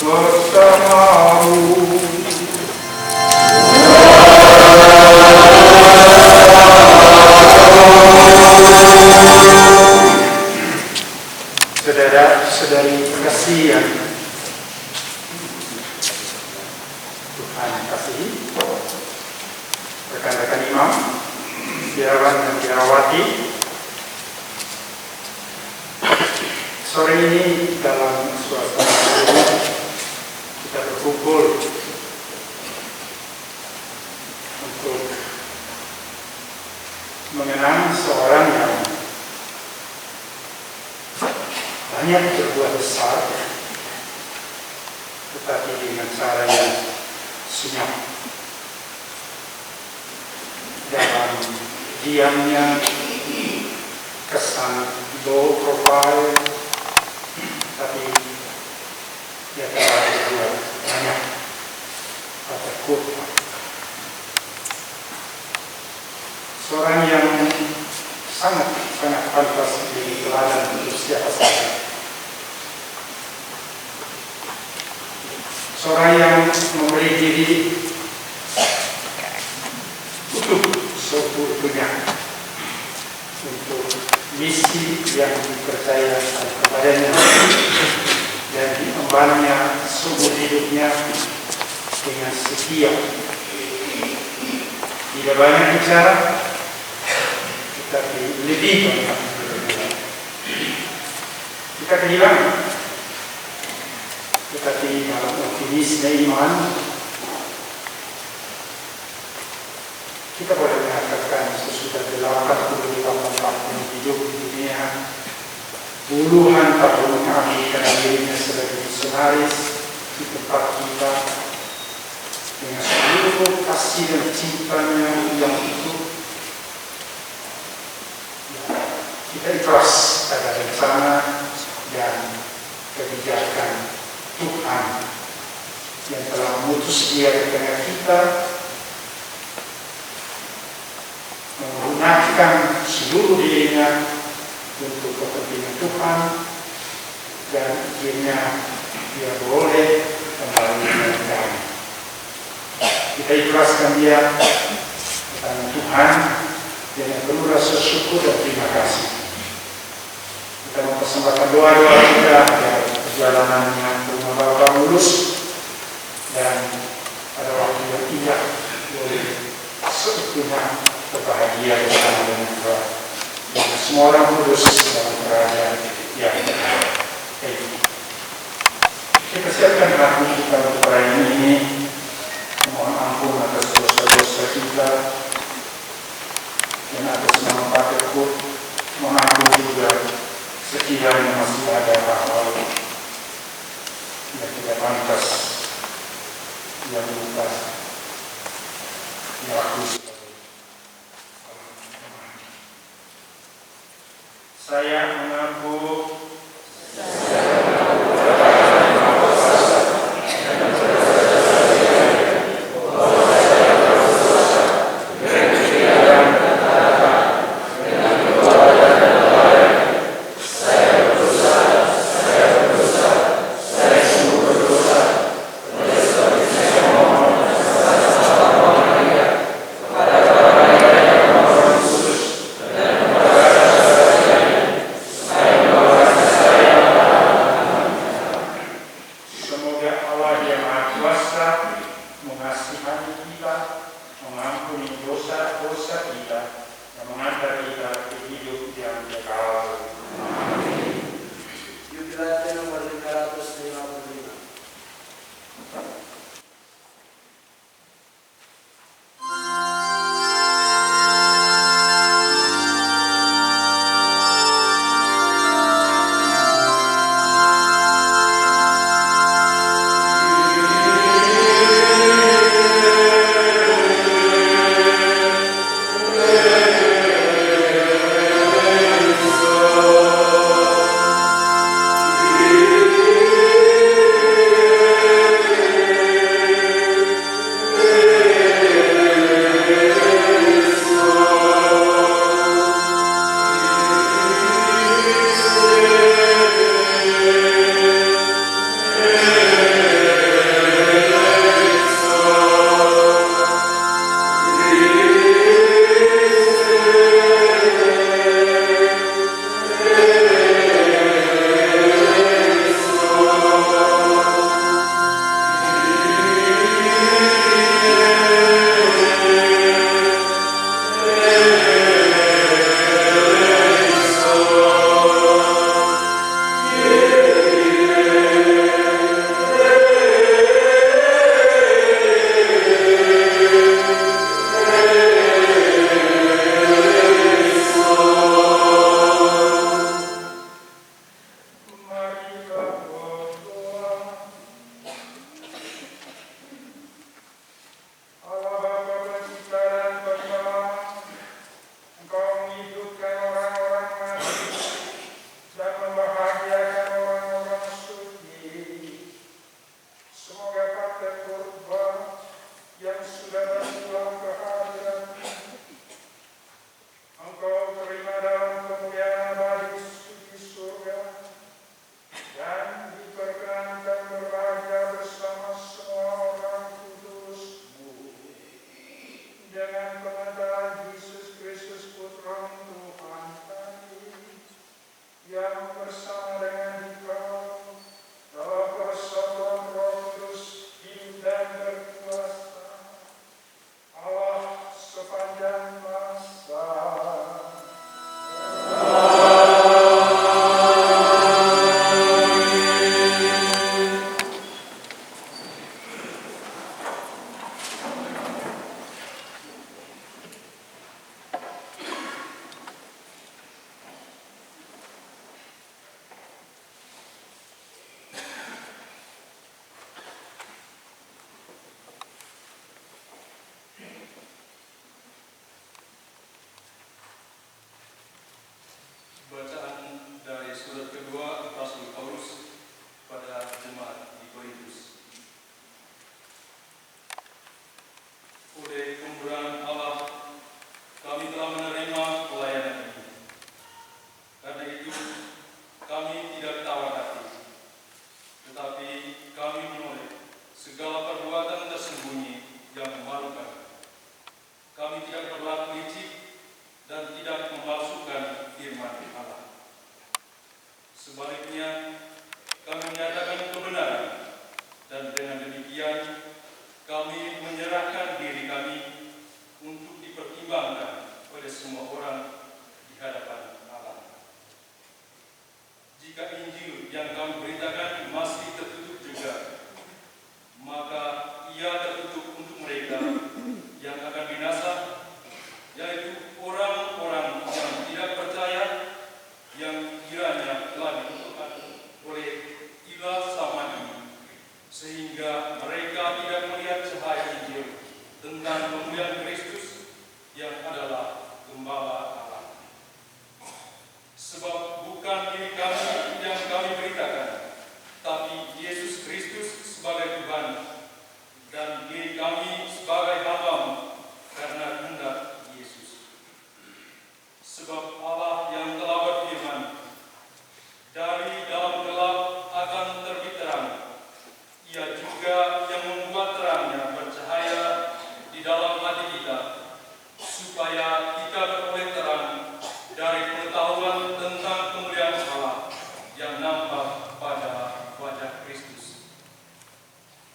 bersamamu. Saudara-saudari terkasih yang Tuhan kasihi, rekan-rekan imam, biarawan dan biarawati, sore ini dalam suasana kita berkumpul untuk mengenang seorang yang banyak berbuat besar, tetapi dengan cara yang senyap. Dalam diamnya, kesan low profile, tapi dia telah berbuat banyak pada kurva. Seorang yang sangat pantas menjadi teladan untuk siapa saja. Seorang yang memberi diri untuk seutuhnya untuk misi yang dipercaya kepadanya dan diembannya seumur hidupnya dengan setia. Tidak banyak bicara, tetapi lebih banyak berdoa. Kita kehilangan, tetapi dalam optimisme iman kita boleh mengatakan sesudah 88 tahun hidup di dunia, puluhan tahun mengabdikan dirinya sebagai misionaris di tempat kita dengan seluruh kasih dan cintanya yang utuh. Kita ikhlas pada rencana dan kebijakan Tuhan yang telah mengutus Dia di tengah kita, menggunakan seluruh dirinya untuk kepentingan Tuhan, dan akhirnya Dia boleh kembali dengan damai. Kita ikhlaskan Dia karena Tuhan dengan penuh rasa syukur dan terima kasih. Kita mempersembahkan doa-doa kita agar perjalanannya ke rumah Bapa mulus, dan pada waktu yang indah boleh seutuhnya berbahagia bersama dengan Tuhan. Dan semua orang kudus dalam kerajaan yang baik. Kita siapkan hati kita untuk perayaan ini. Mohon ampun atas dosa-dosa kita dan atas nama Paterku. Mohon ampun juga sekiranya masih ada hal-hal yang tidak pantas yang lupa yang aku saya mengaku sehingga mereka tidak melihat cahaya Injil tentang kemuliaan Kristus yang adalah Gembala Allah. Sebab bukan diri kami yang kami beritakan, tapi Yesus Kristus sebagai Tuhan, dan diri kami sebagai hamba karena kehendak Yesus. Sebab Allah yang telah berfirman, dari dalam gelap akan terbit terang, Ia juga yang membuat terangnya bercahaya di dalam hati kita, supaya kita beroleh terang dari pengetahuan tentang kemuliaan Allah yang nampak pada wajah Kristus.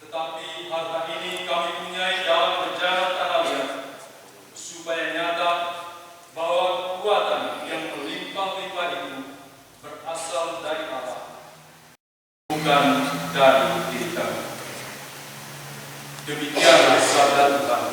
Tetapi harta ini kami punyai dalam bejana tanah liat, supaya nyata bahwa kekuatan yang melimpah-limpah itu berasal dari Allah, bukan dari diri kami. Demikianlah sabda Tuhan.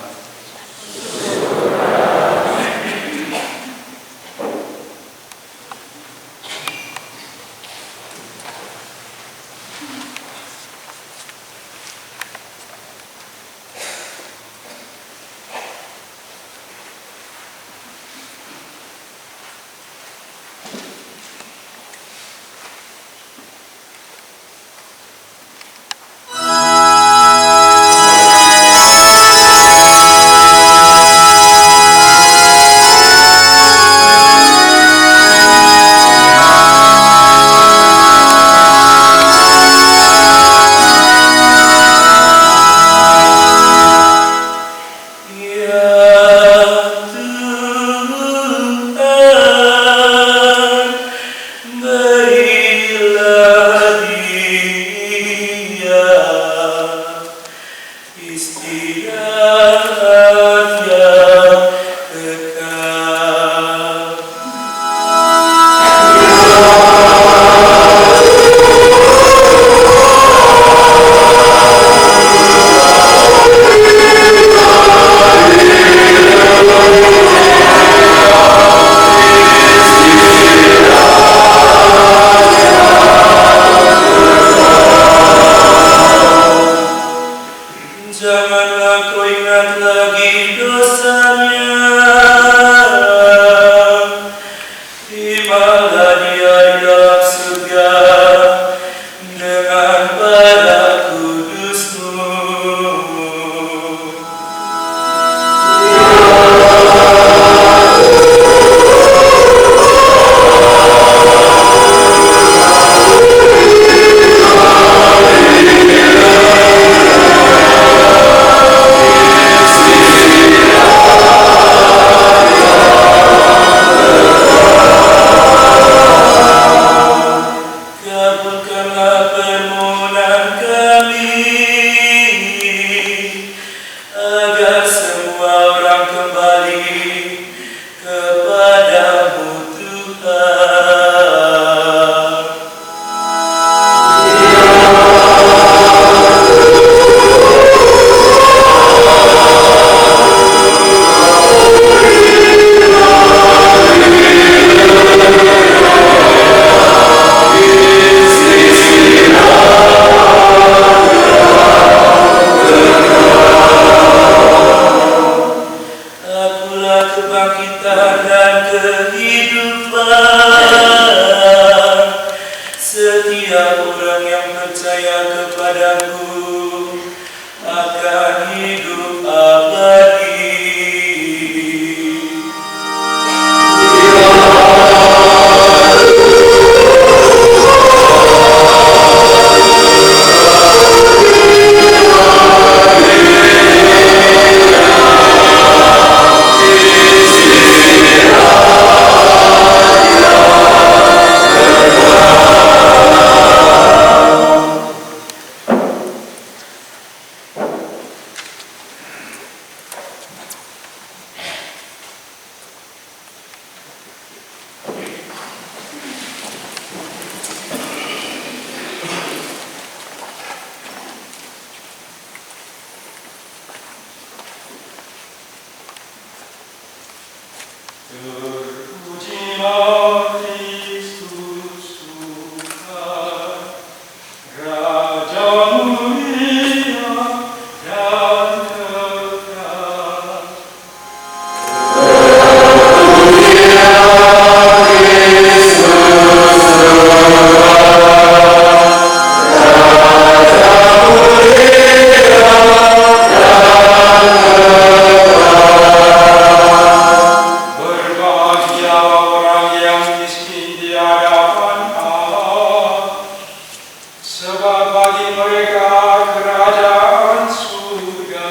bagi mereka kerajaan surga.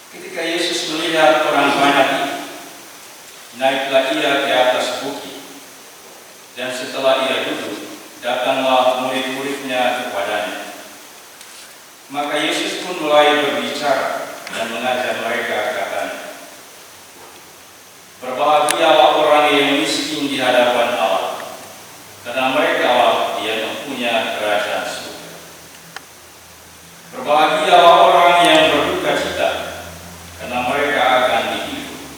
Ketika Yesus melihat orang banyak itu, naiklah ia ke atas bukit, dan setelah ia duduk, datanglah murid-muridnya kepadanya. Maka Yesus pun mulai berbicara dan mengajar mereka, katanya, "Berbahagialah orang yang miskin di hadapan Allah, karena mereka lah yang mempunyai kerajaan surga. Berbahagialah orang yang berduka cita, karena mereka akan dihibur.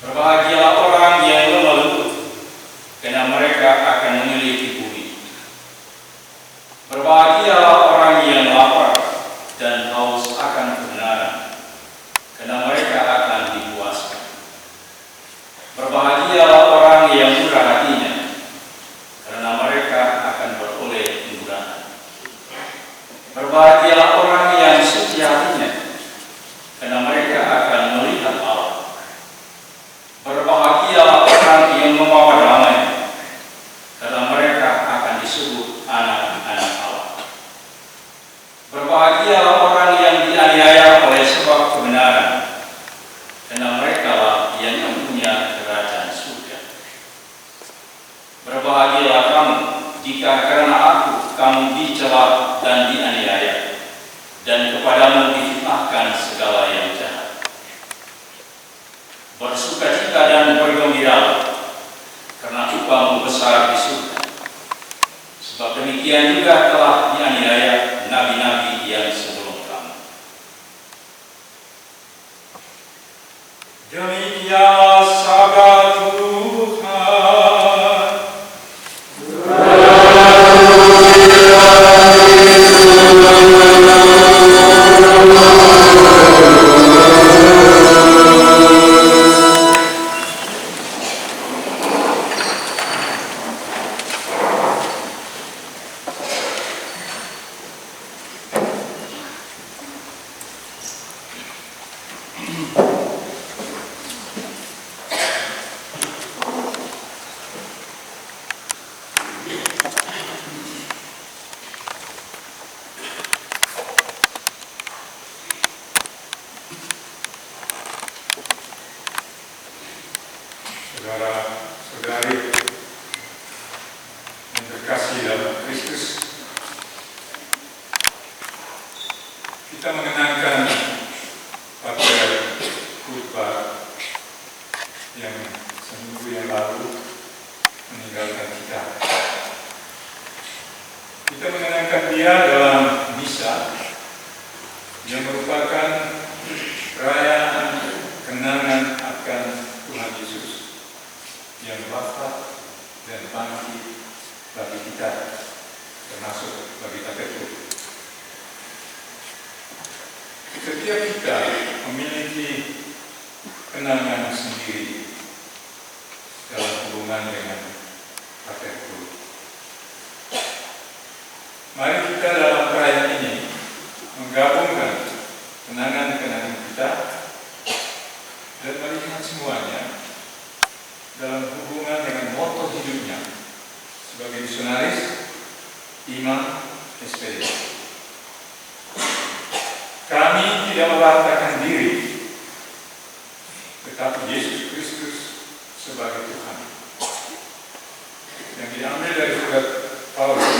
Berbahagialah orang yang lemah lembut, karena mereka akan memiliki bumi. Berbahagialah orang yang lapar dan haus akan kebenaran, karena mereka akan dipuaskan. Berbahagialah orang yang murah hatinya, karena mereka akan beroleh kemurahan. Berbahagialah orang yang suci hatinya, karena mereka akan melihat Allah. Berbahagialah orang yang membawa damai, karena mereka akan disebut anak-anak Allah. Berbahagialah orang yang dianiaya oleh sebab kebenaran, karena mereka lah yang mempunyai kerajaan surga. Berbahagialah kamu jika karena aku kamu dicela dan dianiaya, dan kepadamu difitnahkan segala yang jahat. Bersukacita dan bergembiralah, karena upahmu besar di surga. Sebab demikian juga telah dianiaya nabi-nabi yang sebelum kamu." Demikianlah sabda Tuhan. Saudara-saudari yang terkasih dalam Kristus, kita mengenangkan pada khotbah yang seminggu yang lalu meninggalkan kita. Kita mengenangkan dia dalam misa yang merupakan perayaan kenangan akan Tuhan Yesus yang wafat dan bangkit bagi kita, termasuk bagi Petrus. Setiap kita memiliki kenangan sendiri dalam hubungan dengan Petrus. Mari kita dalam perayaan ini menggabungkan kenangan-kenangan kita dan melihat semuanya dalam hubungan dengan moto hidupnya sebagai misionaris, imam, SPD. Kami tidak mewartakan diri, tetapi Yesus Kristus sebagai Tuhan. Yang diambil dari surat Paulus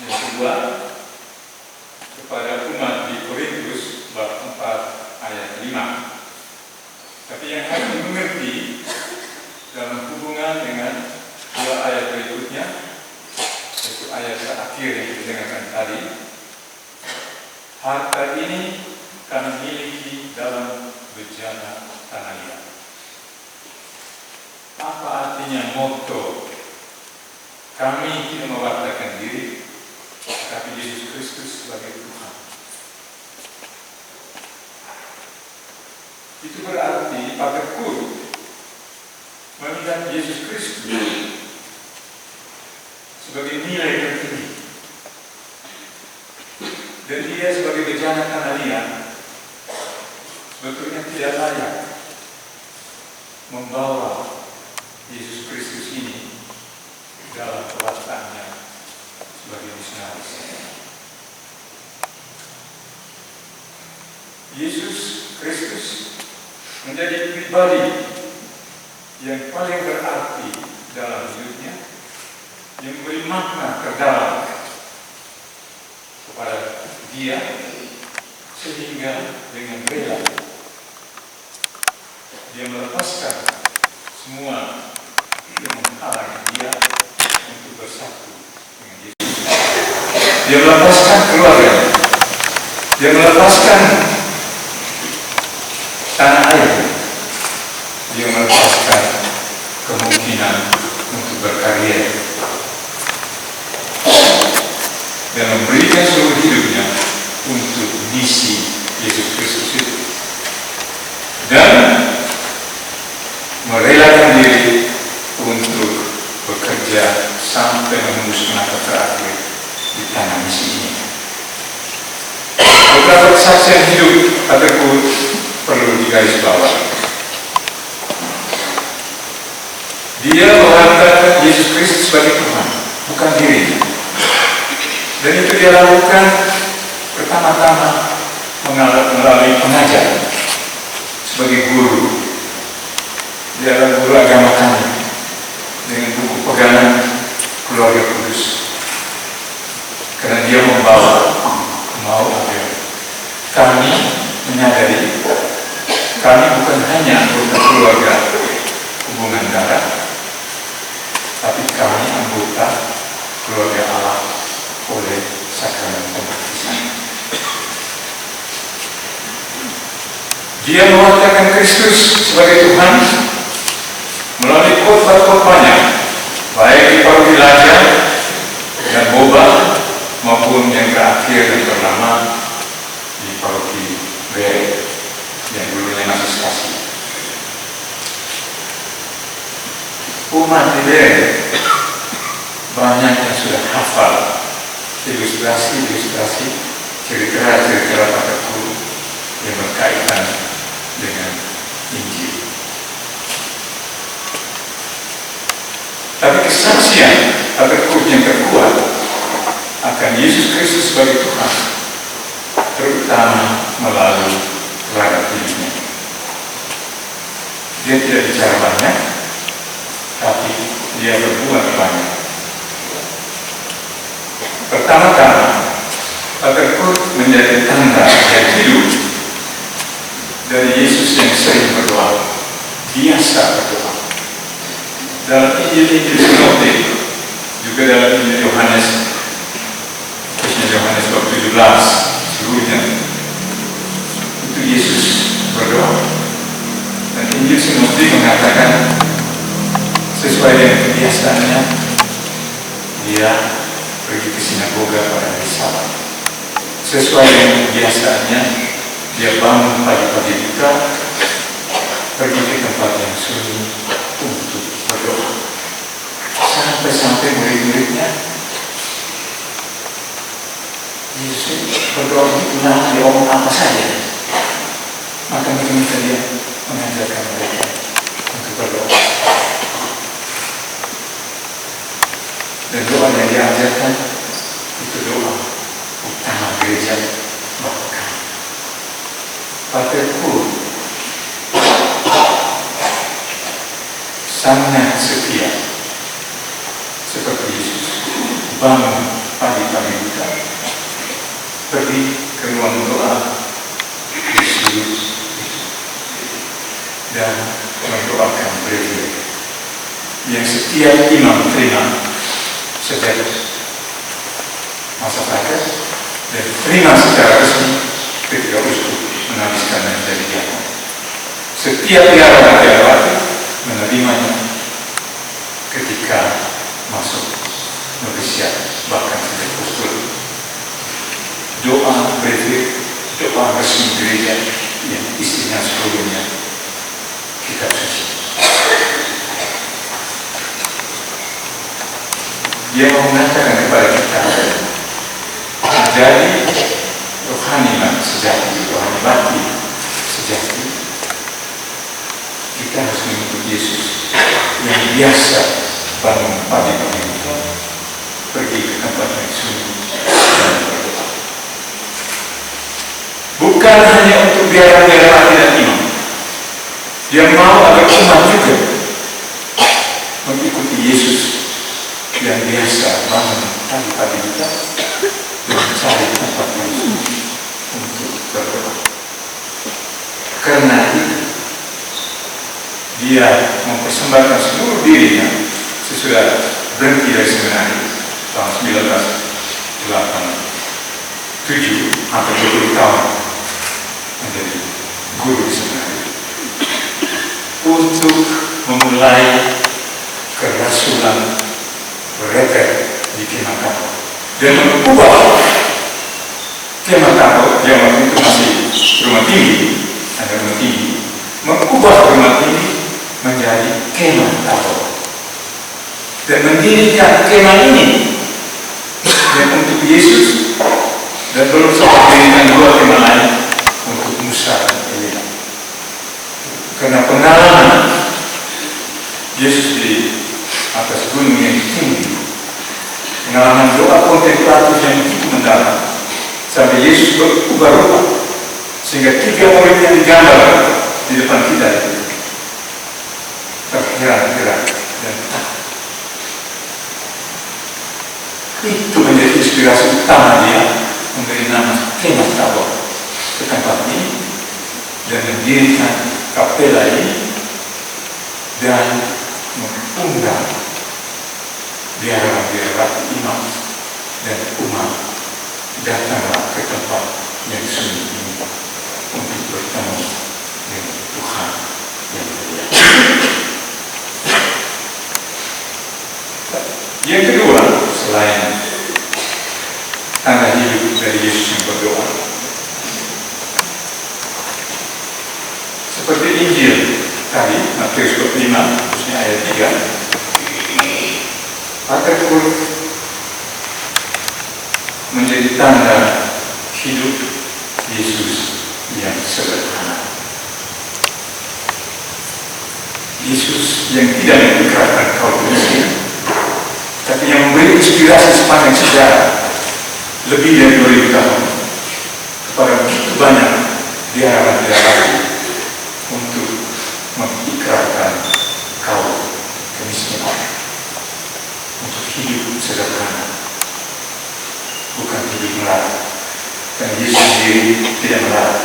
yang kedua kepada umat di Korintus bab 4 ayat 5. Tapi yang harus dimengerti dalam hubungan dengan dua ayat berikutnya, yaitu ayat terakhir yang kita dengarkan tadi, harta ini kami miliki dalam bejana tanah liat. Apa artinya moto kami tidak mewartakan diri, tetapi Yesus Kristus sebagai Tuhan? Itu berarti Pater Kurt melihat Yesus Kristus sebagai nilai tertinggi, dan dia sebagai bejana tanah liat sebetulnya tidak layak membawa Yesus Kristus ini dalam perwataannya sebagai misionaris. Yesus Kristus menjadi pribadi yang paling berarti dalam hidupnya, yang memberi makna terdalam kepada dia, sehingga dengan rela dia melepaskan semua yang menghalangi dia untuk bersatu dengan Yesus. Dia melepaskan keluarga, dia melepaskan tanah air, dia melepaskan kemungkinan untuk berkarya dan memberikan seluruh hidupnya untuk misi Yesus Kristus itu, dan merelakan diri untuk bekerja sampai menembus mata terakhir di tanah misi ini. Beberapa kesaksian hidup Pater Kurt perlu digarisbawahi. Dia mengatakan Yesus Kristus sebagai Tuhan, bukan dirinya. Dan itu dia lakukan pertama-tama melalui pengajar sebagai guru. Dia adalah guru agama kami dengan buku pegangan Keluarga Kudus. Karena dia mau agar kami menyadari kami bukan hanya anggota keluarga hubungan darah, tapi kami anggota keluarga Allah oleh sakramen pembaptisan. Dia mewakilkan Kristus sebagai Tuhan melalui khotbah-khotbahnya, baik di paroki Laja dan Boba maupun yang terakhir dan terlama di paroki Bere yang dulunya masih stasi. Umat di Bere banyak yang sudah hafal ilustrasi cerita-cerita Pater Kurt yang berkaitan dengan Injil. Tapi kesaksian Pater Kurt yang terkuat akan Yesus Kristus sebagai Tuhan, terutama melalui teladan hidupnya. Dia tidak bicara banyak, tapi dia berbuat banyak. Pertama-tama, Pater Kurt menjadi tanda yang hidup dari Yesus yang sering berdoa, biasa berdoa. Dalam Injil-Injil sinoptik, juga dalam Injil Yohanes, khususnya Yohanes bab 17, seluruhnya itu Yesus berdoa. Dan Injil sinoptik mengatakan sesuai dengan kebiasaannya, dia pergi ke sinagoga pada hari Sabat. Sesuai dengan kebiasaannya, dia bangun pagi-pagi buta, pergi ke tempat yang sunyi untuk berdoa. Sampai murid-muridnya, Yesus berdoa itu dia ngomong apa saja. Maka minta dia mengajarkan mereka untuk berdoa. Dan doa yang diajarkan itu doa utama gereja bahkan. Pater Kurt sangat setia seperti Yesus, bangun pagi-pagi buta, pergi ke ruang doa Yesus dan mendoakan gereja yang setiap imam terima sejak masa pater dan terima secara resmi ketika uskup mengambil menjadi diakon. Setiap biarawati menerimanya ketika masuk novisiat, bahkan sejak postur. Doa brevet, doa resmi gereja yang isinya sebelumnya kitab suci. Dia mengatakan kepada kita, jadi rohanilah sejati, rohani batin sejati. Kita harus mengikut Yesus yang biasa bangun pagi-pagi, pergi ke tempat yang sunyi dan berdoa. Bukan hanya untuk biara-biara dan imam. Dia mau agar umat juga mengikuti Yesus yang biasa bangun pagi-pagi kita dan mencari tempat yang sunyi untuk berdoa. Karena itu dia mempersembahkan seluruh dirinya sesudah berhenti dari seminari tahun 1987, hampir 20 tahun menjadi guru di seminari, untuk memulai kerasulan retret di Kemakau dan mengubah Kemakau yang waktu itu masih rumah tinggi, ada rumah tinggi, mengubah rumah tinggi menjadi kemah Tabo dan mendirikan kemah ini yang untuk Yesus, dan belum sempat mendirikan dua kemah lain untuk Musa dan Elia. Karena pengalaman Yesus di atas gunung yang tinggi, pengalaman doa kontemplatif yang cukup mendalam sampai Yesus berubah rupa sehingga 3 murid yang digambar di depan kita terheran-heran dan takut. Itu menjadi inspirasi utama dia memberi nama Kemah Tabor ke tempat ini dan mendirikan kapela ini dan mengundang biara-biara imam dan umat datanglah ke tempat yang sunyi ini untuk bertemu dengan Tuhan yang mulia. Yang kedua, selain tanda hidup dari Yesus yang berdoa, seperti Injil tadi, Matius 5, khususnya ayat 3, akan turut menjadi tanda hidup Yesus yang sederhana. Yesus yang tidak mengikrarkan kaum miskin, tapi yang memberi inspirasi sepanjang sejarah lebih dari 2000 tahun kepada begitu banyak biara-biara untuk mengikrarkan kaum kemiskinan untuk hidup sederhana, bukan hidup melarat. Karena Yesus sendiri tidak melarat.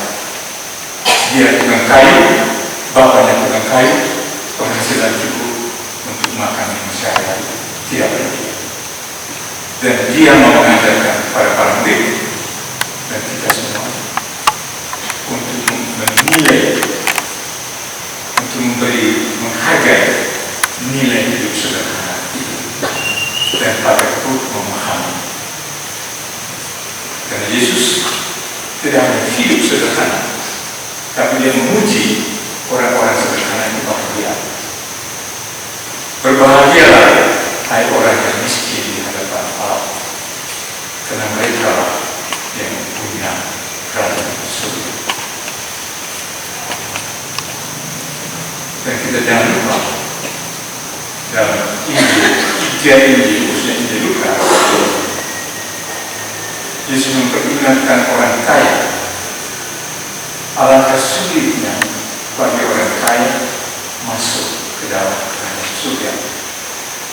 Dia tukang kayu, bapaknya tukang kayu, penghasilan cukup untuk makan minum sehari-hari, tidak pergi. Dan dia mau mengajarkan para murid dan kita semua untuk menilai, untuk menghargai nilai hidup sederhana itu dan pada perut memahami. Karena Yesus tidak hanya hidup sederhana, tapi dia memuji orang-orang sederhana yang bahagia. Berbahagialah hai orang yang miskin di hadapan Allah, karena mereka yang punya kerajaan surga. Dan kita jangan lupa dalam Injil, khususnya Injil Lukas, Yesus memperingatkan orang kaya alangkah sulitnya bagi orang kaya masuk ke dalam kerajaan surga.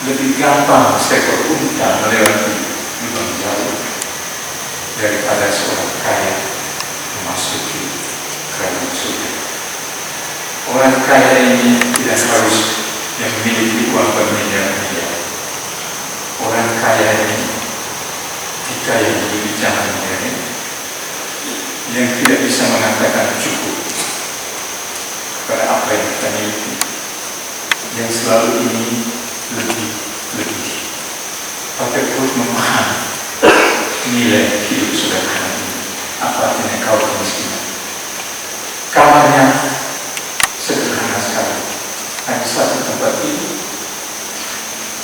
Lebih gampang seekor unta melewati lubang jarum daripada seorang kaya memasuki kerajaan surga. Orang kaya ini tidak harus yang memiliki uang bermiliar-miliar. Orang kaya ini kita yang hidup di zaman modern, yang tidak bisa mengatakan cukup selalu ingin lebih. Pater Kurt memahami nilai hidup sederhana ini. Apa artinya kau kemiskinan? Kamarnya sederhana sekali. Hanya satu tempat tidur,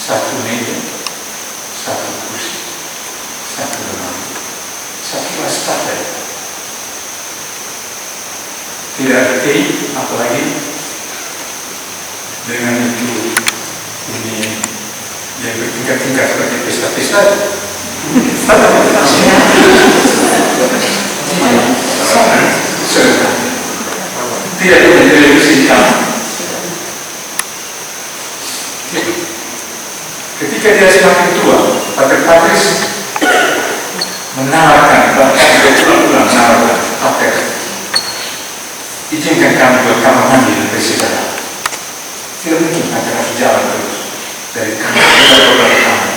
satu meja, satu kursi, satu lemari, satu wastafel. Tidak ada teh, apalagi dengan itu ini yang bertingkat-tingkat seperti pesta-pesta. Sangat sederhana. Tidak ada televisi di kamar. Ketika dia semakin tua, Pater Patris menawarkan, bahkan berulang-ulang menawarkan, Pater, izinkan kami buat kamar mandi dan bersaudara. Tidak mungkin Pater harus jalan terus dari kamar ke kamar.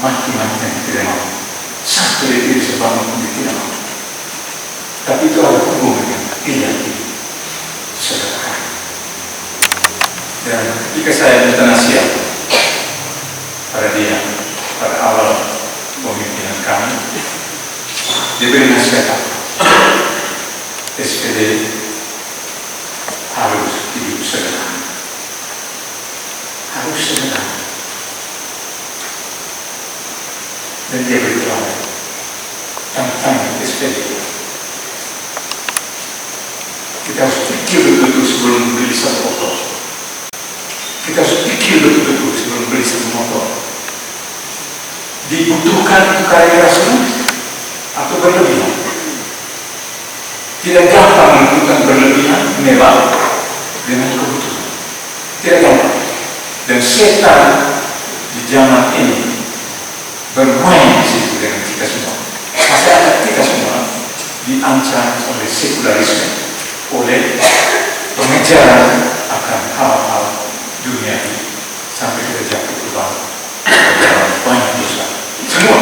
Mati-matian tidak mau. Satu detik bisa bangun pun tidak mau. Tapi itu ada hubungan yang tidak sederhana. Dan ketika saya minta nasihat pada dia, pada awal pemimpinan kami, dia beri nasihat apa? SPD harus hidup sederhana. Harus sederhana. Dan dia beritahu tentang SPD. Kita harus pikir betul-betul sebelum beli satu motor. Kita harus pikir betul-betul sebelum beli satu motor. Dibutuhkan itu karya rasional atau berlebihan. Tidak gampang menentukan berlebihan mewah dengan kebutuhan. Tidak gampang. Dan setan di zaman ini bermain di situ dengan kita semua. Masyarakat kita semua diancam oleh sekularisme, oleh pengejaran akan hal-hal dunia ini sampai kita jatuh ke bawah dalam banyak dosa. Semua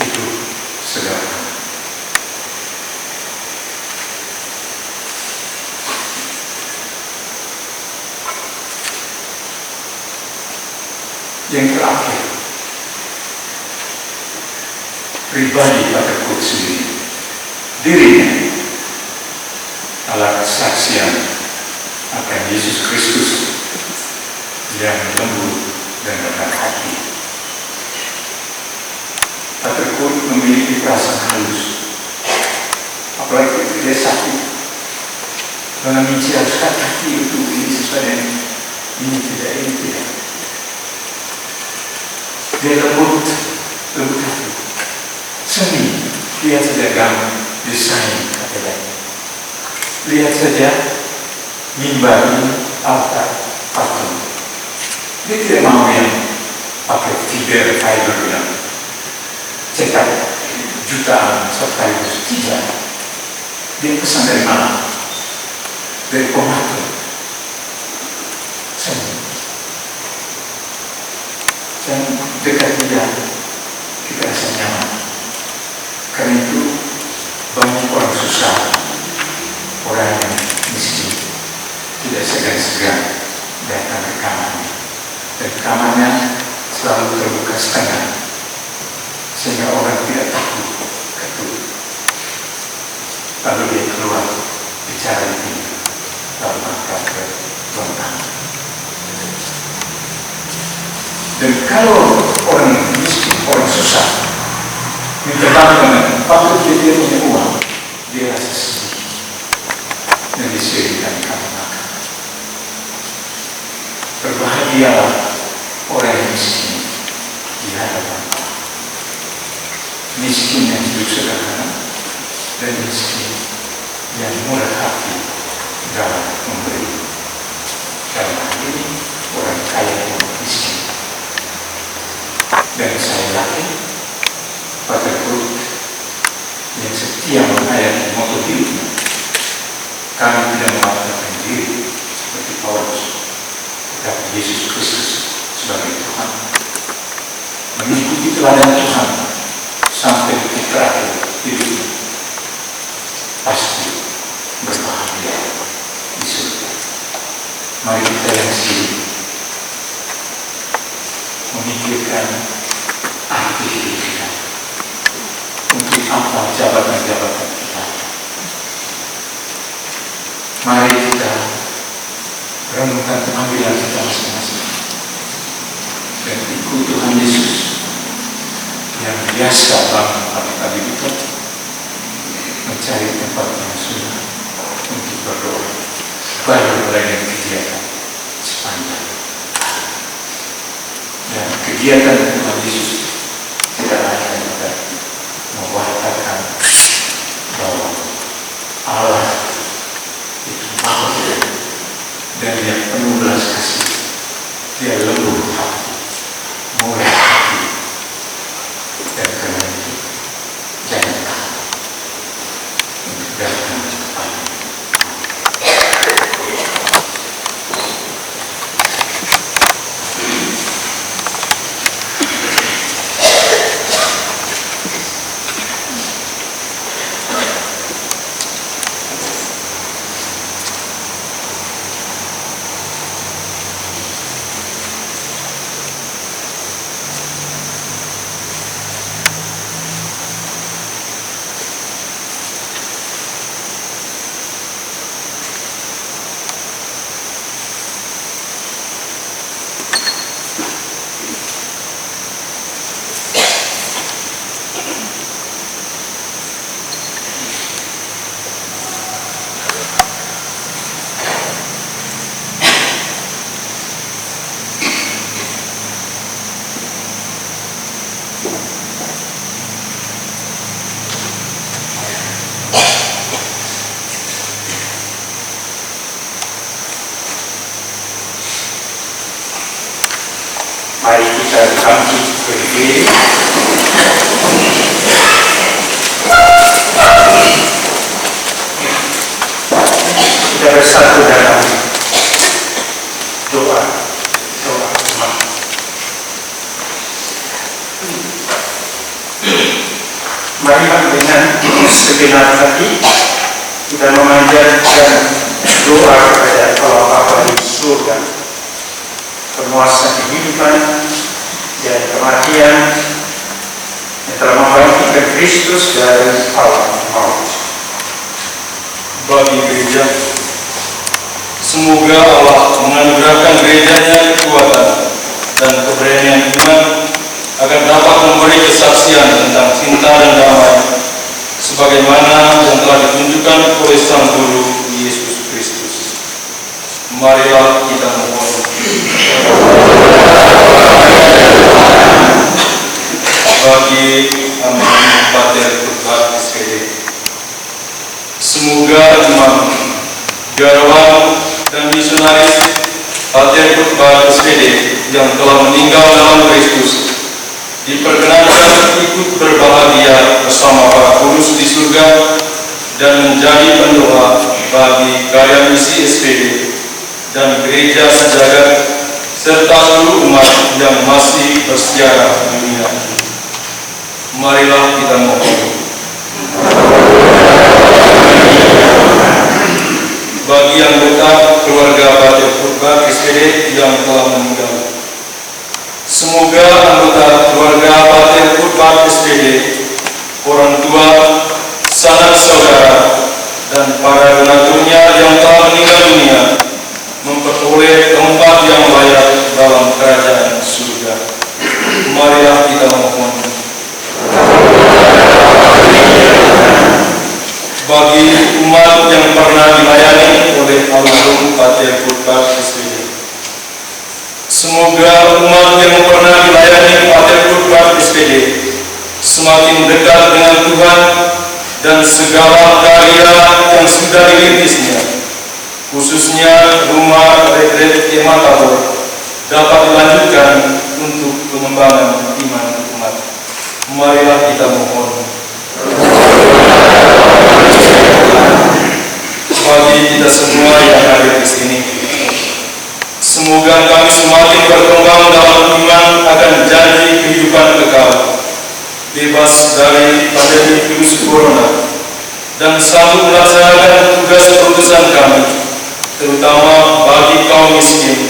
itu sederhana. Yang terakhir, pribadi Pater Kurt sendiri, dirinya adalah kesaksian akan Yesus Kristus yang lembut dan rendah hati. Pater Kurt memiliki perasaan halus, apalagi ketika dia sakit. Mengenai harus hati itu ini sesuai dengan ini tidak. Dia lembut hati. Seni, lihat saja gambar, desain katanya. Lihat saja mimbar ini, altar, patung. Dia tidak mau yang pakai fiber yang cetak jutaan sekaligus. Tidak. Dia pesan dari mana? Dari pematung. Seni. Dan dekat dia kita rasa nyaman. Karena itu banyak orang susah, orang yang miskin tidak segan-segan datang ke kamarnya. Dan kamarnya selalu terbuka setengah sehingga orang tidak takut ketuk. Lalu dia keluar bicara di pintu, lalu angkat ke ruang tamu. Dan kalau orang miskin, orang susah minta bantuan, waktu dia punya uang, dia rasa sedih dan disediakan kamar makan. Berbahagialah orang yang miskin di hadapan Allah. Miskin yang hidup sederhana dan miskin yang murah hati dalam memberi. Dalam hal ini orang kaya yang miskin. Dan saya yakin Pater Kurt yang setia menghayati moto hidupnya, kami tidak mengatakan diri seperti Paulus, tetapi Yesus Kristus sebagai Tuhan, mengikuti teladan Tuhan sampai detik terakhir hidupnya, pasti berbahagia di surga. Mari kita yang sendiri memikirkan arti hidup kita, untuk apa jabatan-jabatan kita. Mari kita renungkan panggilan kita masing-masing dan ikut Tuhan Yesus yang biasa bangun pagi-pagi itu mencari tempat yang sunyi untuk berdoa, baru mulai kegiatan sepanjang hari. Dan kegiatan Tuhan Yesus tidak lain daripada mewatakan bahwa Allah itu Maha dan Dia penuh belas kasih, Dia lembut hati, murah hati, dan karena itu jangan takut untuk datang cepat. Mari kita bangkit berdiri. Kita bersatu dalam doa umat. Marilah dengan segenap hati kita memanjatkan doa kepada Allah Bapa di surga, penguasa kehidupan dan kematian, yang telah membangkitkan Kristus dari alam maut. Bagi gereja, semoga Allah menganugerahkan gerejanya kekuatan dan keberanian iman agar dapat memberi kesaksian tentang cinta dan damai sebagaimana yang telah ditunjukkan oleh Sang Guru Yesus Kristus. Marilah kita mohon. Bagi Amin Pater Kurbat SPD, semoga imam, biarawan dan misionaris Pater Kurbat SPD yang telah meninggal dalam Kristus diperkenankan ikut berbahagia bersama para kudus di surga dan menjadi pendoa bagi karya misi SPD dan gereja sejagat serta seluruh umat yang masih bersejarah di dunia. Marilah kita mohon. Bagi anggota keluarga Pater Kurbat SPD yang telah meninggal, semoga anggota keluarga Pater Kurbat SPD, orang tua, sanak saudara, dan para donaturnya yang telah meninggal dunia memperoleh tempat yang layak dalam kerajaan surga. Marilah kita mohon. Bagi umat yang pernah dilayani oleh almarhum Pater Kurbat SPD, semoga umat yang pernah dilayani Pater Kurbat SPD semakin dekat dengan Tuhan dan segala karya yang sudah dirintisnya, khususnya rumah retret Ematabor, dapat dilanjutkan untuk pengembangan iman umat. Marilah kita mohon. Bagi kita semua yang hadir di sini, semoga kami semakin berkembang dalam iman akan janji kehidupan kekal, bebas dari pandemi virus corona, dan selalu melaksanakan tugas perutusan kami terutama bagi kaum miskin,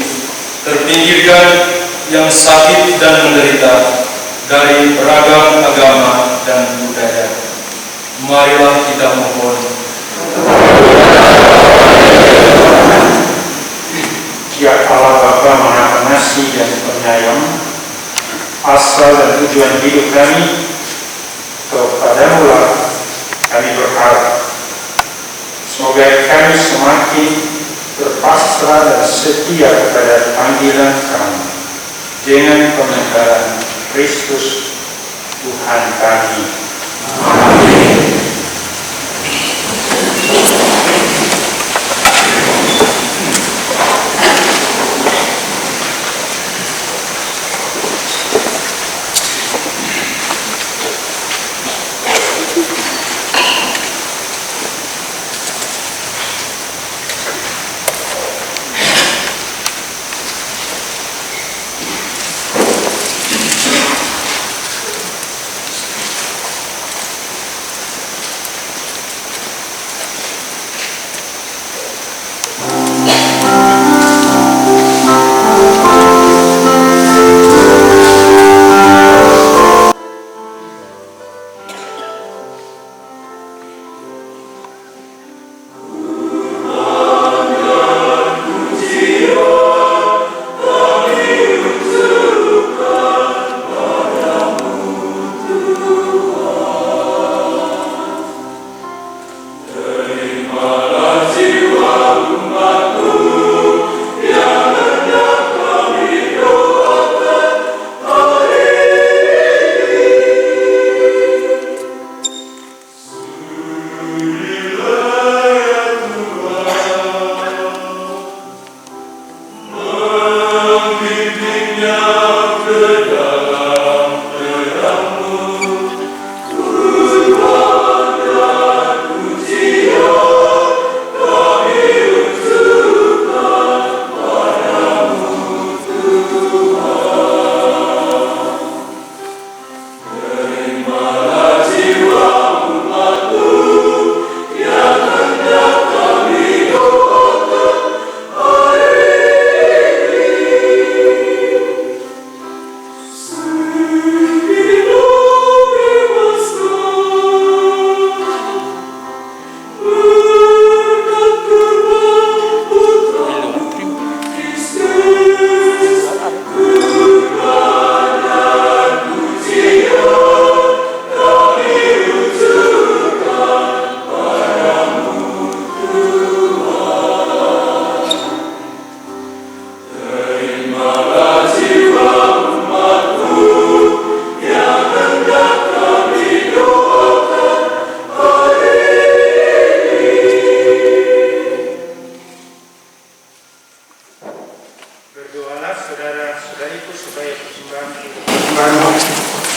terpinggirkan, yang sakit dan menderita, dari beragam agama dan budaya. Marilah kita mohon. Ya Allah Bapa Maha Pengasih dan Penyayang, asal dan tujuan hidup kami, kepadamu lah kami berharap. Semoga kami semakin berpasrah dan setia kepada panggilan kami dengan pementaran Kristus Tuhan kami. Amin.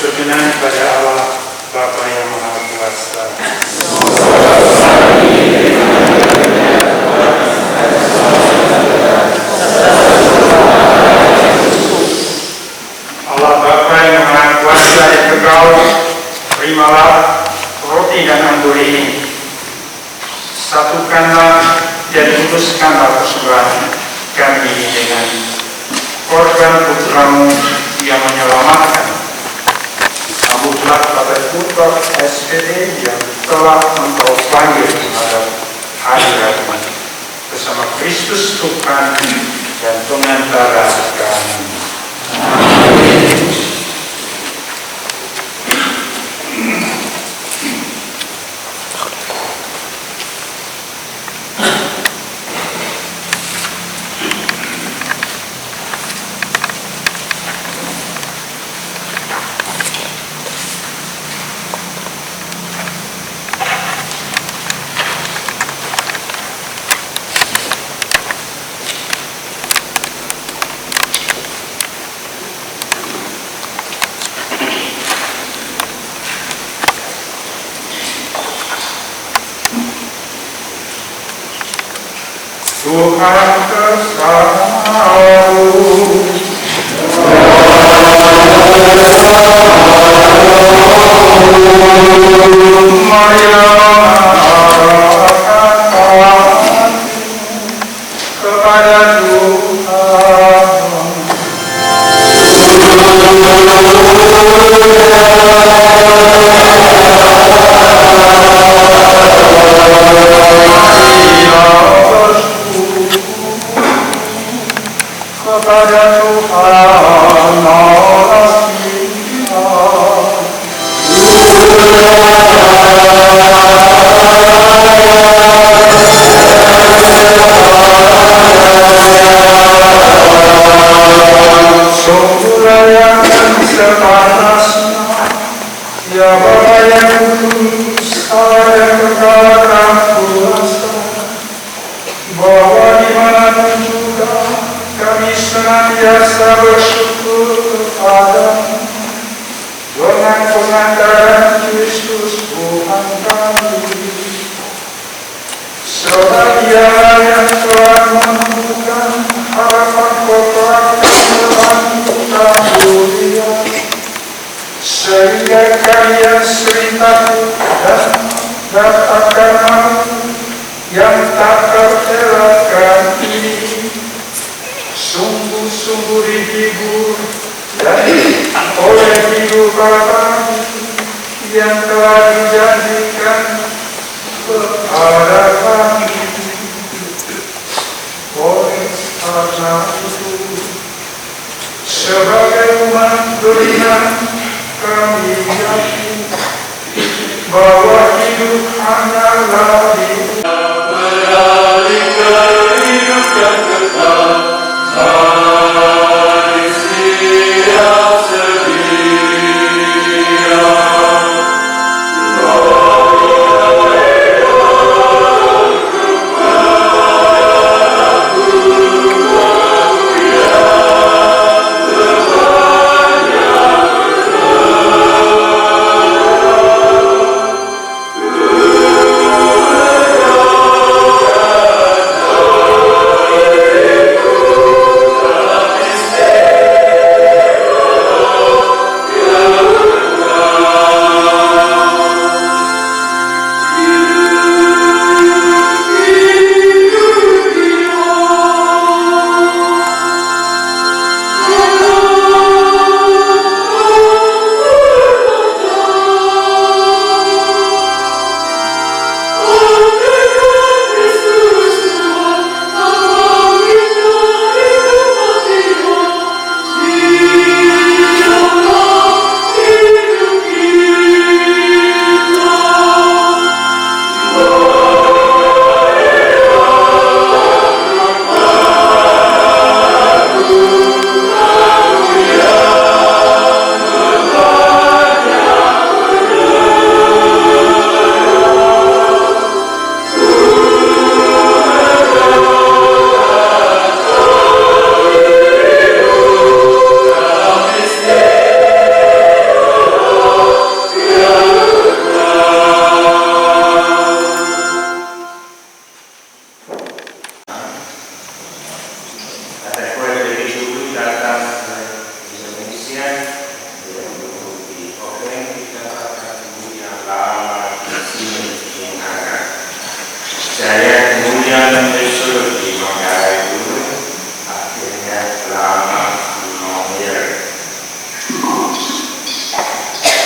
berkenan kepada Allah Bapa yang Maha Kuasa. Allah Bapa yang Maha Kuasa yang kekal, terimalah roti dan anggur ini. Satukanlah dan putuskanlah persembahan kami dengan korban putramu yang menyelamatkan. Sambutlah pada putra SPD yang telah engkau panggil menghadap hadiratmu bersama Kristus Tuhan dan pengantara kami. Amin. Tuhan bersamamu. Marilah Dialah yang telah menentukan harapan kota kebenaran kita mulia, sehingga kalian sering takut dan akan maut yang tak terelakkan ini sungguh-sungguh dihibur oleh hidup Bapa yang telah dijanjikan kepada kami. Oleh karena itu, sebagai umat beriman, kami yakin bahwa hidup hanyalah hidup. Beralih ke hidup yang kekal, mari siap sedia. Saya kemudian menyusul di Manggarai dulu, akhirnya lama di Mongir.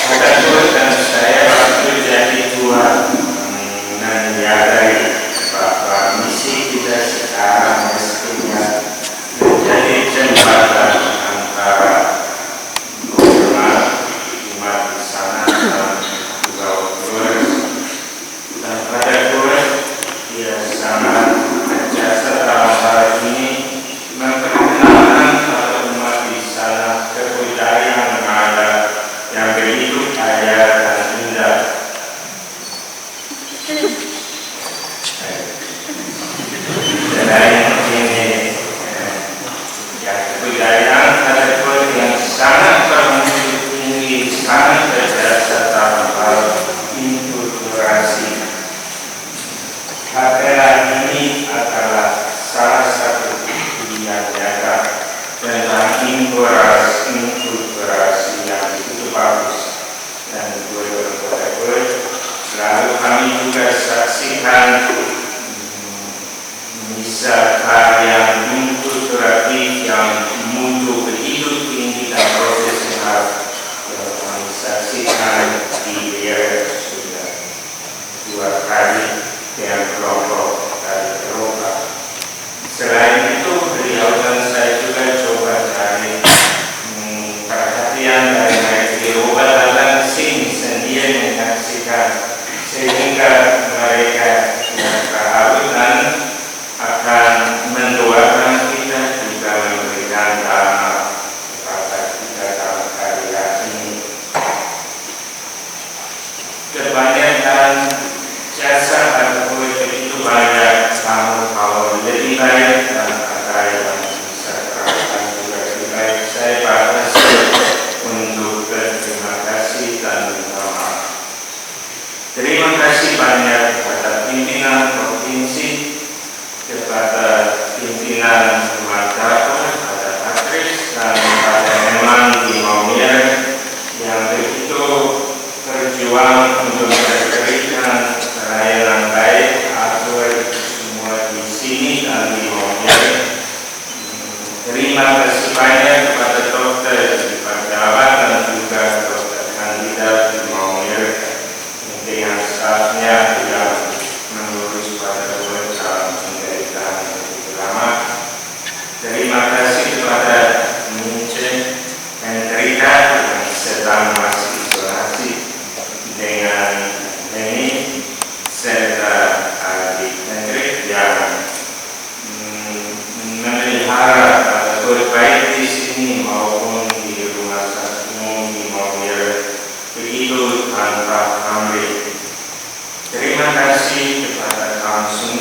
Maka terus dan saya waktu jadi tua menyadari bahwa misi kita sekarang mestinya menjadi jembatan antara umat di sana dan juga Flores. Dan pada Flores dia sangat berjasa dalam hal ini memperkenalkan pada umat di sana kebudayaan yang ada yang begitu kaya dan indah. Selain ini, yang kebudayaan pada Flores yang sangat tinggi, sangat berjasa dalam hal inkulturasi. Acara ini adalah salah satu yang jaga tentang inkulturasi yang begitu bagus dan gue. Lalu kami juga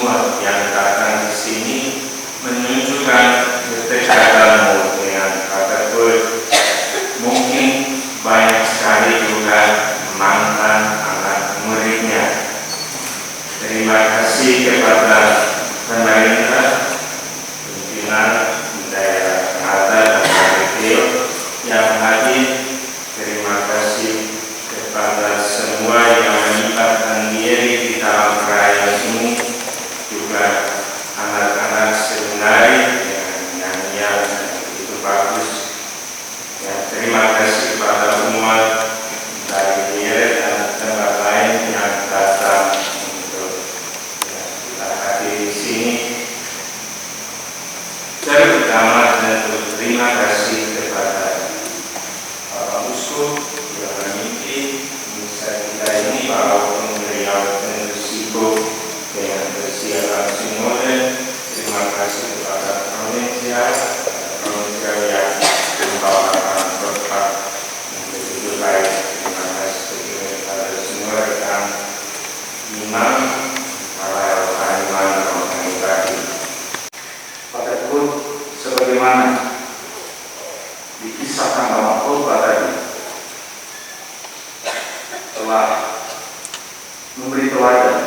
semua yang datang di sini menunjukkan kedekatanmu dengan Paterkul. Mungkin banyak sekali juga mantan anak muridnya. Terima kasih kepada pemerintah, pimpinan daerah Ngada dan Kabupaten yang hadir. Terima kasih kepada semua yang melibatkan diri di dalam perayaan ini, juga anak-anak seminari dengan nyanyian itu bagus. Ya, terima kasih kepada umat dari Biere dan tempat lain yang datang untuk kita hadir di sini. Terutama tentu terima kasih kepada Bapak Uskup yang memimpin misa kita ini, walaupun beliau tentu sibuk dengan persiapan sinode. Terima kasih kepada provinsial yang membawakan khotbah yang begitu baik. Terima kasih kepada semua rekan imam, para imam rohani tadi. Paterkul sebagaimana dikisahkan dalam khotbah tadi telah memberi teladan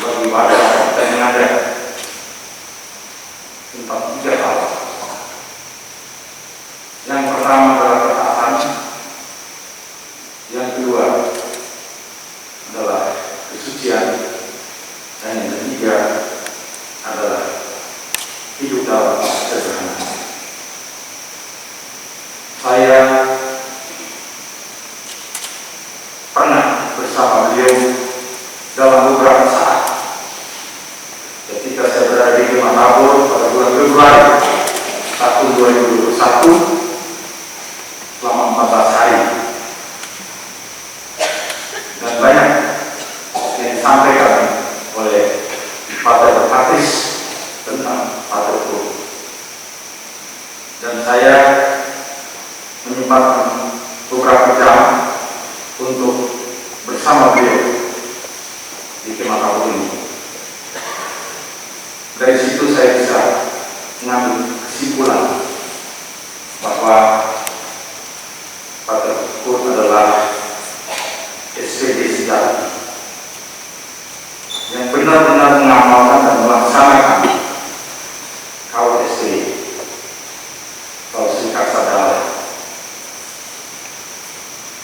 bagi warga dan yang ada tentang 3 hal. Yang pertama adalah ketaatan, yang kedua adalah kesucian, dan yang ketiga adalah hidup dalam sederhana. Saya pernah bersama beliau dalam beberapa saat ketika saya berada di Kemah Tabor pada bulan Februari tahun 2021 selama 14 hari, dan banyak yang disampaikan oleh Pater Patris tentang Paterkul, dan saya menyempatkan beberapa jam untuk bersama beliau di Kemah Tabor ini. Dari situ saya bisa mengambil kesimpulan bahwa Paterkul adalah SPD sejati yang benar-benar mengamalkan dan melaksanakan KUST atau Singkat Sadala.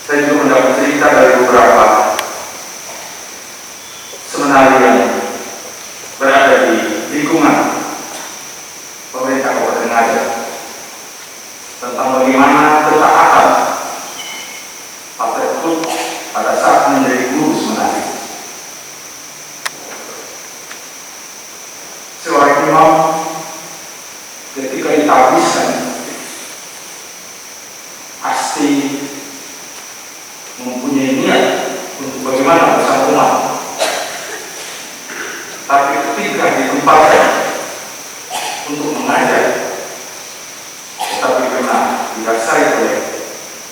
Saya juga mendapat cerita dari beberapa seminari yang berada di lingkungan pemerintah Kabupaten Ngada tentang bagaimana ketaatan Paterkul pada saat menjadi guru seminari. Seorang imam ketika ditabiskan pasti mempunyai niat untuk bagaimana bersama umat, tapi ketika ditempatkan untuk mengajar, tetapi karena didasari oleh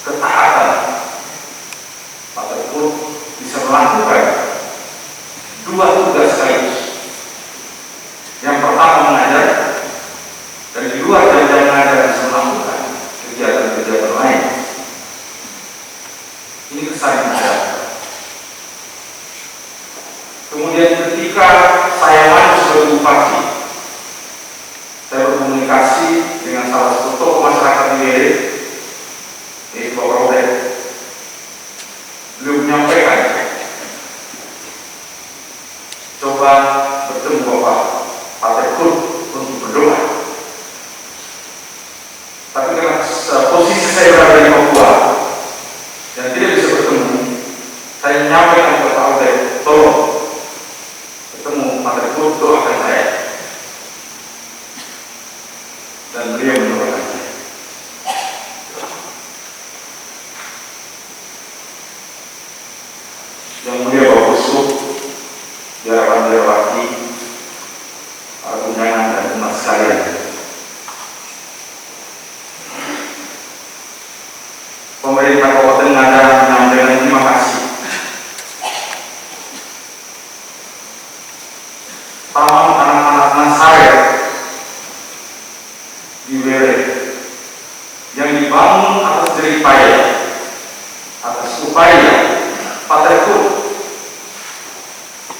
ketaatan, Paterkul bisa melakukan 2 tugas sekaligus. Yang pertama mengajar, dan di luar dari mengajar bisa melakukan kegiatan-kegiatan lain. Ini kesan ada. Kemudian ketika saya maju sebagai bupati, saya berkomunikasi dengan salah satu tokoh masyarakat di Biere, yaitu Bapak Robert. Beliau menyampaikan, coba bertemu Bapak Paterkul untuk berdoa. Tapi karena posisi saya berada di Papua dan tidak bisa bertemu, saya menyampaikan kepada Pak Albert, tolong ketemu Paterkul, doakan saya. Dan beliau mendoakan saya. Yang mulia Bapak Uskup, Biarawan Biarawati, para undangan dan umat sekalian,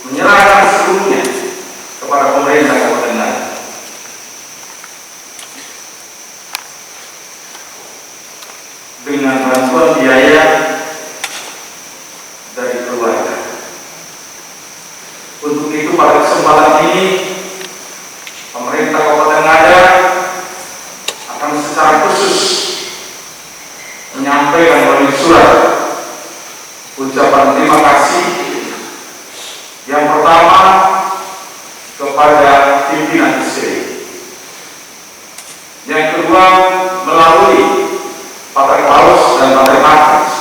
menyerahkan seluruhnya kepada pemerintah Kabupaten Ngada. Dengan bantuan biaya dari keluarga. Untuk itu pada kesempatan ini pemerintah Kabupaten Ngada akan secara khusus menyampaikan melalui surat ucapan terima kasih yang pertama kepada pimpinan ISRI, yang kedua melalui Pater Paulus dan Pater Markus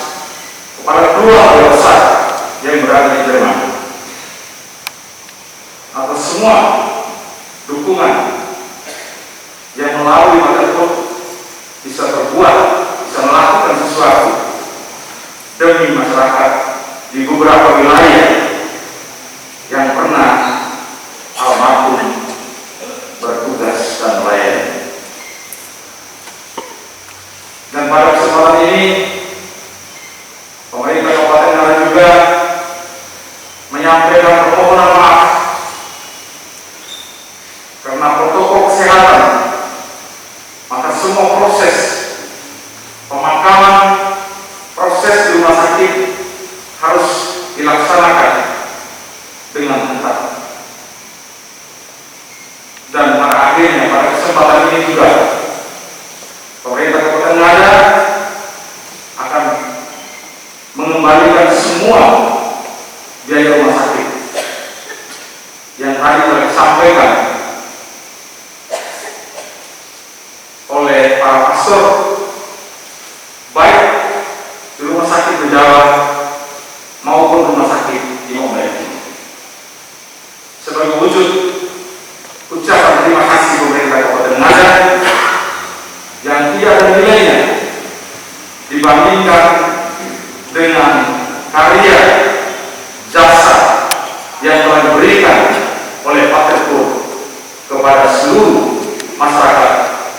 kepada kedua keluarga besar yang berada di Jerman atas semua dukungan yang melalui Pater Paulus bisa berbuat, bisa melakukan sesuatu demi masyarakat di beberapa wilayah yang pernah almarhum bertugas dan melayani. Dan pada kesempatan ini pemerintah Kabupaten Ngada juga menyampaikan permohonan maaf karena protokol kesehatan, maka semua proses pemakaman, proses di rumah sakit harus dilaksanakan dengan ketat. Dan pada akhirnya pada kesempatan ini juga pemerintah Kabupaten Ngada akan mengembalikan semua biaya rumah sakit yang tadi telah disampaikan oleh para pastor, baik di rumah sakit Bejawa maupun rumah sakit di Mombasa. Sebagai wujud ucapan terima kasih pemerintah Kabupaten Ngada yang tidak ada nilainya dibandingkan dengan karya jasa yang telah diberikan oleh Pater Paulus kepada seluruh masyarakat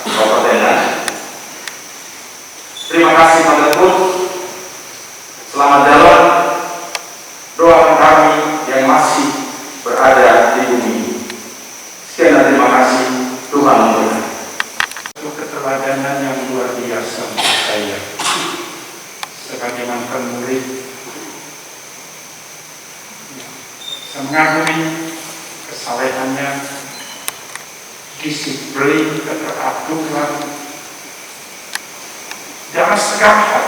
Kabupaten Ngada. Terima kasih Pater Paulus. Selamat jalan. Doakan kami yang masih berada di bumi ini. Sekian dan terima kasih. Tuhan memberkati. Keteladanan yang luar biasa untuk saya sebagai mantan murid. Saya mengagumi kesalehannya, disiplin, keteraturan dalam segala hal.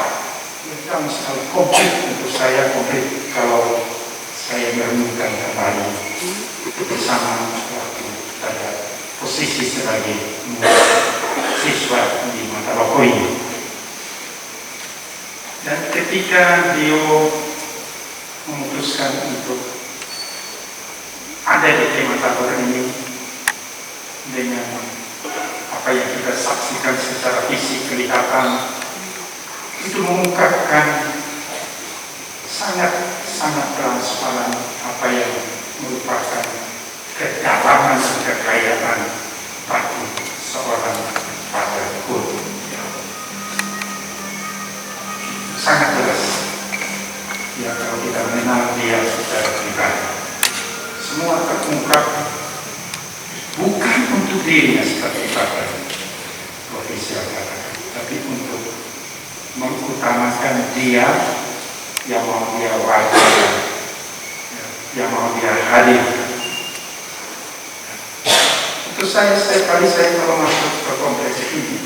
Dalam sekali komplit untuk saya, komplit kalau saya merenungkan kembali bersama waktu pada posisi sebagai siswa di mata pokok ini. Dan ketika dia memutuskan untuk ada di tema tabur ini dengan apa yang kita saksikan secara fisik kelihatan, itu mengungkapkan sangat transparan apa yang merupakan kedalaman dan kekayaan bagi seorang Pater Paulus. Sangat jelas ya kalau kita mengenal dia secara pribadi. Semua terungkap bukan untuk dirinya seperti Pater ofisial katakan, tapi untuk mengutamakan dia yang mau dia wajarkan, yang mau dia hadirkan. Itu setiap kali saya kalau masuk ke kompleks ini,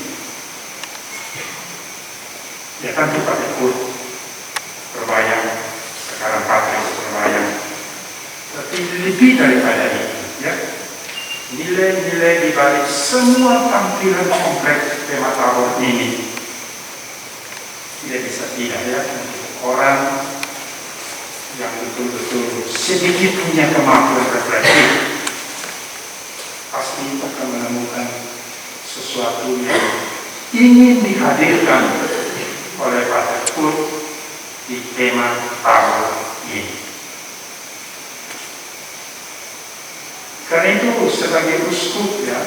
ya tentu Pater Paulus berbayang, sekarang Patrick berbayang, tapi lebih daripada itu, ya. Nilai-nilai di balik semua tampilan kompleks tema tabur ini tidak bisa tidak, ya. Orang yang betul-betul sedikit punya kemampuan refleksi pasti akan menemukan sesuatu yang ingin dihadirkan oleh Pater Paulus di tema tabur ini. Karena itu sebagai uskup, ya,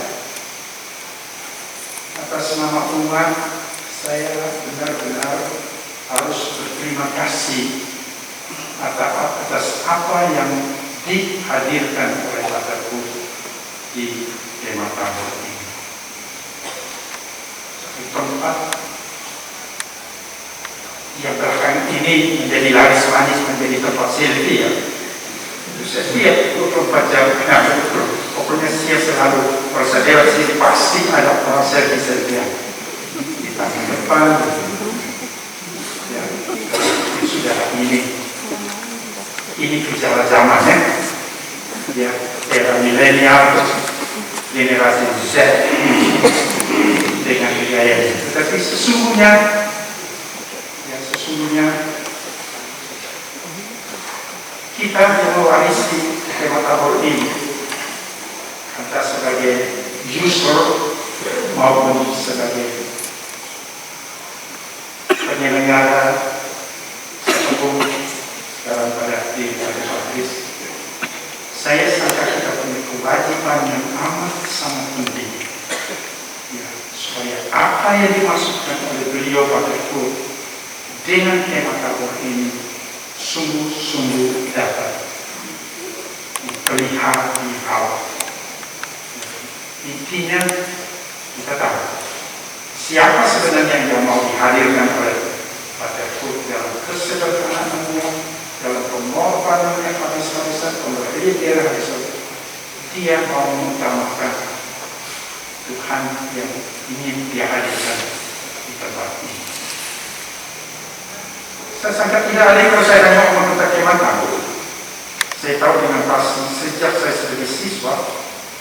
atas nama umat saya benar-benar harus berterima kasih atas apa yang dihadirkan oleh Bapak-Ibu di Kemah Tabor ini. Satu tempat yang belakangan ini menjadi laris manis, menjadi tempat selfie ya. Setiap 24 jam, pokoknya saya selalu bersedia sini pasti ada orang selfie di tangan depan. Ya, sudah ini gejala zamannya. Ya, era milenial, generasi Z dengan gaya. Tetapi sesungguhnya kita yang mewarisi Kemah Tabor ini, entah sebagai user maupun sebagai penyelenggara ataupun dalam pada diri pada Paris, saya sangka kita punya kewajiban yang amat sangat penting, ya, supaya apa yang dimasukkan oleh beliau Bapak-Ibu dengan Kemah Tabor ini sungguh-sungguh dapat dipelihara di bawah. Intinya kita tahu siapa sebenarnya yang mau dihadirkan oleh Bapak-Ibu dalam kesederhanaannya, dalam pengorbanannya habis-habisan, pemberian habis-habisan. Dia mau mengutamakan Tuhan yang ingin dia hadirkan di tempat ini. Saya sangat tidak adil kalau saya hanya ngomong tentang Kemah Tabor. Saya tahu dengan pasti sejak saya sebagai siswa,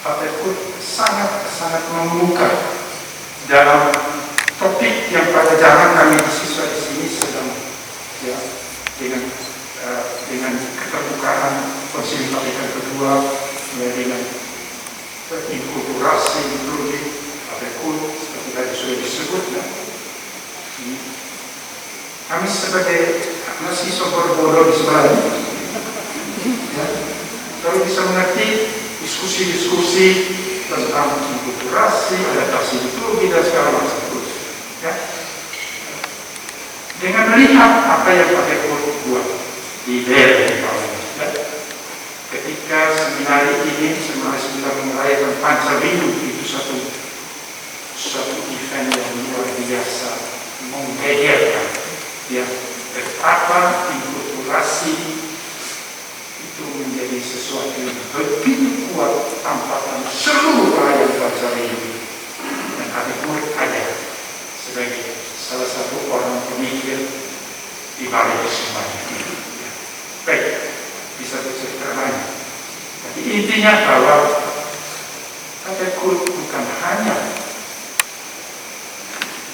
Bapak-Ibu sangat membuka dalam topik yang pada zaman kami siswa di sini sedang ya, dengan keterbukaan Konsili Vatikan kedua, ya, dengan inkulturasi ideologi Bapak-Ibu seperti tadi sudah disebut ya. Kami sebagai mahasiswa berbodoh di sebelah ini, ya, kalau bisa mengerti diskusi-diskusi tentang inkulturasi, adaptasi ideologi dan segala macam, ya. Dengan melihat apa yang Bapak-Ibu buat di daerah ya. Ketika seminari ini sudah merayakan Pancabindu, itu satu event yang luar biasa menggegerkan. Ya, betapa inkulturasi itu menjadi sesuatu yang begitu kuat tampakan seluruh rakyat bangsa ini. Dan Habib Nur ada sebagai salah satu orang pemikir di balik semuanya. Ya. Baik, bisa bercerita banyak. Tapi intinya bahwa Habib Nur bukan hanya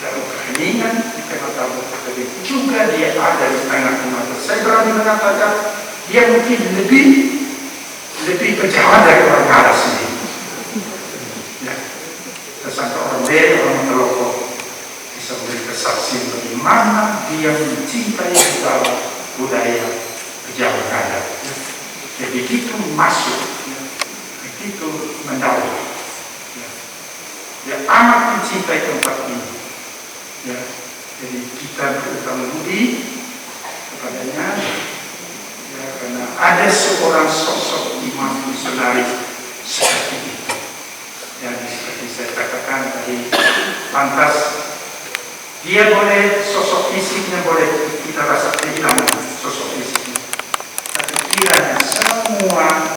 dalam keheningan di Kemah Tabor, tapi juga dia ada di tengah umat. Saya berani mengatakan dia mungkin lebih berjalan dari orang Arab sendiri. Ya, tersangka orang Beri, orang Teloko bisa memberi kesaksian bagaimana dia mencintai budaya pejabat adat. Ya, begitu masuk, ya, begitu mendalam. Ya, dia amat mencintai tempat ini. Ya, jadi kita berutang budi kepadanya, ya, karena ada seorang sosok imam misionaris seperti itu. Dan seperti saya katakan tadi, pantas dia boleh sosok fisiknya boleh kita rasa kehilangan sosok fisiknya, tapi kiranya semua